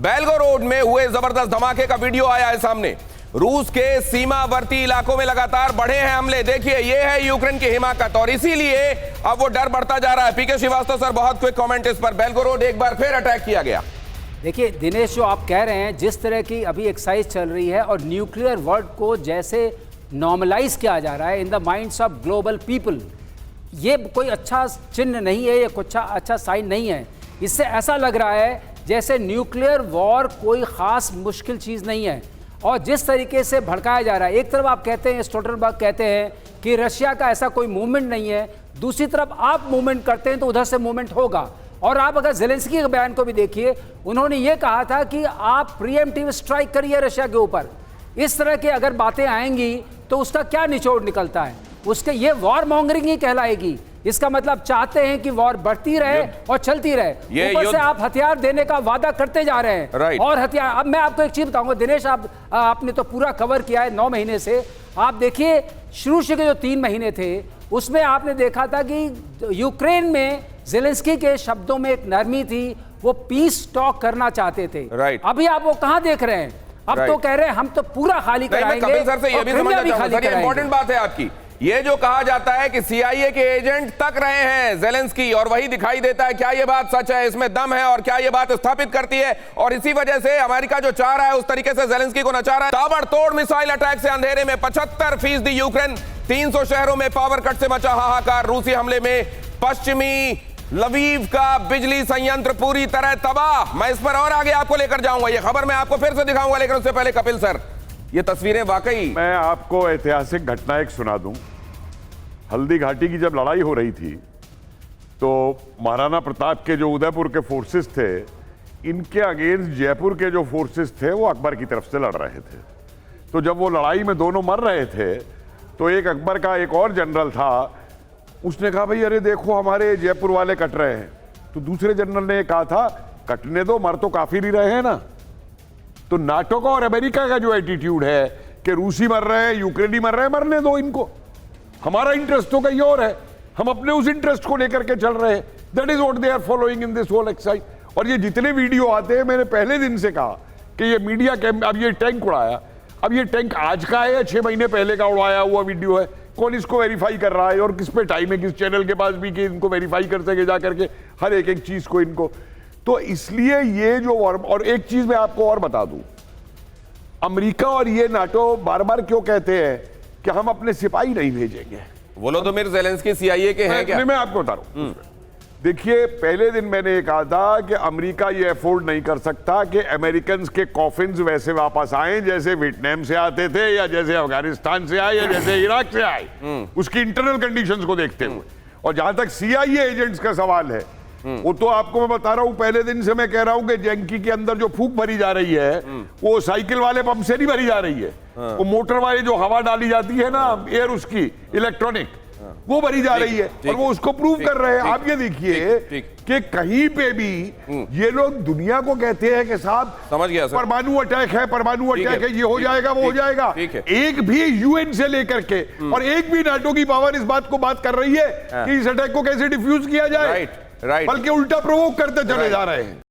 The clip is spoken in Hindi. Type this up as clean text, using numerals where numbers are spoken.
बेलगोरोड में हुए जबरदस्त धमाके का वीडियो आया है सामने। रूस के सीमावर्ती इलाकों में लगातार बढ़े हैं हमले। देखिए, ये है यूक्रेन की हिमाकत और इसीलिए अब वो डर बढ़ता जा रहा है। पीके श्रीवास्तव सर, बहुत क्विक कमेंट इस पर। बेलगोरोड एक बार फिर अटैक किया गया। देखिए दिनेश, जो आप कह रहे हैं, जिस तरह की अभी एक्सरसाइज चल रही है और न्यूक्लियर वर्ड को जैसे नॉर्मलाइज किया जा रहा है in the minds of global people, ये कोई अच्छा चिन्ह नहीं है, ये कुछ अच्छा साइन नहीं है। इससे ऐसा लग रहा है जैसे न्यूक्लियर वॉर कोई ख़ास मुश्किल चीज़ नहीं है। और जिस तरीके से भड़काया जा रहा है, एक तरफ आप कहते हैं, स्टोल्टनबर्ग कहते हैं कि रशिया का ऐसा कोई मूवमेंट नहीं है, दूसरी तरफ आप मूवमेंट करते हैं तो उधर से मूवमेंट होगा। और आप अगर ज़ेलेंस्की के बयान को भी देखिए, उन्होंने ये कहा था कि आप प्रीएम्प्टिव स्ट्राइक करिए रशिया के ऊपर। इस तरह की अगर बातें आएंगी तो उसका क्या निचोड़ निकलता है? उसके ये वॉर मॉन्गरिंग ही कहलाएगी। इसका मतलब चाहते हैं कि वॉर बढ़ती रहे और चलती रहे। ऊपर से आप हथियार देने का वादा करते जा रहे हैं और हथियार। अब मैं आपको एक चीज बताऊंगा दिनेश, आपने तो पूरा कवर किया है 9 महीने से। आप देखिए, शुरू से के जो 3 महीने थे उसमें आपने देखा था कि यूक्रेन में ज़ेलेंस्की के शब्दों में एक नरमी थी, वो पीस टॉक करना चाहते थे। अभी आप वो कहां देख रहे हैं? अब तो कह रहे हैं हम तो पूरा खाली कराएंगे। कपिल सर से ये भी समझना चाहूंगा, सर ये इंपॉर्टेंट बात है आपकी। ये जो कहा जाता है कि सीआईए के एजेंट तक रहे हैं ज़ेलेंस्की, और वही दिखाई देता है। क्या ये बात सच है? इसमें दम है और क्या ये बात स्थापित करती है? और इसी वजह से अमेरिका जो चाह रहा है उस तरीके से ज़ेलेंस्की को नचा रहा है। ताबड़तोड़ मिसाइल अटैक से अंधेरे में 75% यूक्रेन, 300 शहरों में पावर कट से मचा हाहाकार। रूसी हमले में पश्चिमी लवीव का बिजली संयंत्र पूरी तरह तबाह। मैं इस पर और आगे आपको लेकर जाऊंगा, ये खबर मैं आपको फिर से दिखाऊंगा, लेकिन उससे पहले कपिल सर, ये तस्वीरें वाकई। मैं आपको ऐतिहासिक घटना एक सुना दूं। हल्दी घाटी की जब लड़ाई हो रही थी तो महाराणा प्रताप के जो उदयपुर के फोर्सेस थे, इनके अगेंस्ट जयपुर के जो फोर्सेस थे वो अकबर की तरफ से लड़ रहे थे। तो जब वो लड़ाई में दोनों मर रहे थे तो एक अकबर का एक और जनरल था, उसने कहा भाई अरे देखो हमारे जयपुर वाले कट रहे हैं। तो दूसरे जनरल ने कहा था कटने दो, मर तो काफी नहीं रहे हैं ना। तो नाटो का और अमेरिका का जो एटीट्यूड है कि रूसी मर रहे हैं, यूक्रेनी मर रहे हैं, मरने दो इनको, हमारा इंटरेस्ट तो कहीं और है, हम अपने उस इंटरेस्ट को लेकर के चल रहे हैं। That is what they are following in this whole exercise. और ये जितने वीडियो आते हैं, मैंने पहले दिन से कहा कि ये मीडिया कैंप, अब ये टैंक उड़ाया, अब ये टैंक आज का है या 6 महीने पहले का उड़ाया हुआ वीडियो है? कौन इसको वेरीफाई कर रहा है और किस पे टाइम है, किस चैनल के पास भी कि इनको वेरीफाई कर सके जा करके हर एक चीज को इनको। तो इसलिए ये जो, और एक चीज मैं आपको और बता दूं, अमेरिका और ये नाटो बार बार क्यों कहते हैं कि हम अपने सिपाही नहीं भेजेंगे? वोलोदिमीर ज़ेलेंस्की सीआईए के हैं क्या? मैं आपको बता रहा हूं। देखिए, पहले दिन मैंने कहा था कि अमेरिका ये अफोर्ड नहीं कर सकता कि अमेरिकन के कॉफिन्स वैसे वापस आए जैसे वियतनाम से आते थे या जैसे अफगानिस्तान से आए या जैसे इराक से आए, उसकी इंटरनल कंडीशंस को देखते हुए। और जहां तक सीआईए एजेंट्स का सवाल है, वो तो आपको मैं बता रहा हूं, पहले दिन से मैं कह रहा हूं कि जंकी के अंदर जो फूंक भरी जा रही है वो साइकिल वाले पंप से नहीं भरी जा रही है, वो मोटर वाली जो हवा डाली जाती है ना, एयर, उसकी इलेक्ट्रॉनिक, वो भरी जा रही है। और वो उसको प्रूव कर रहे हैं। आप ये देखिए कि कहीं पे भी ये लोग दुनिया को कहते हैं कि साहब समझ गया सर, परमाणु अटैक है, परमाणु अटैक है, ये हो जाएगा, वो हो जाएगा। एक भी यूएन से लेकर के और एक भी नाटो की पावर इस बात को बात कर रही है कि इस अटैक को कैसे डिफ्यूज किया जाए, बल्कि उल्टा प्रोवोक करते चले जा रहे हैं।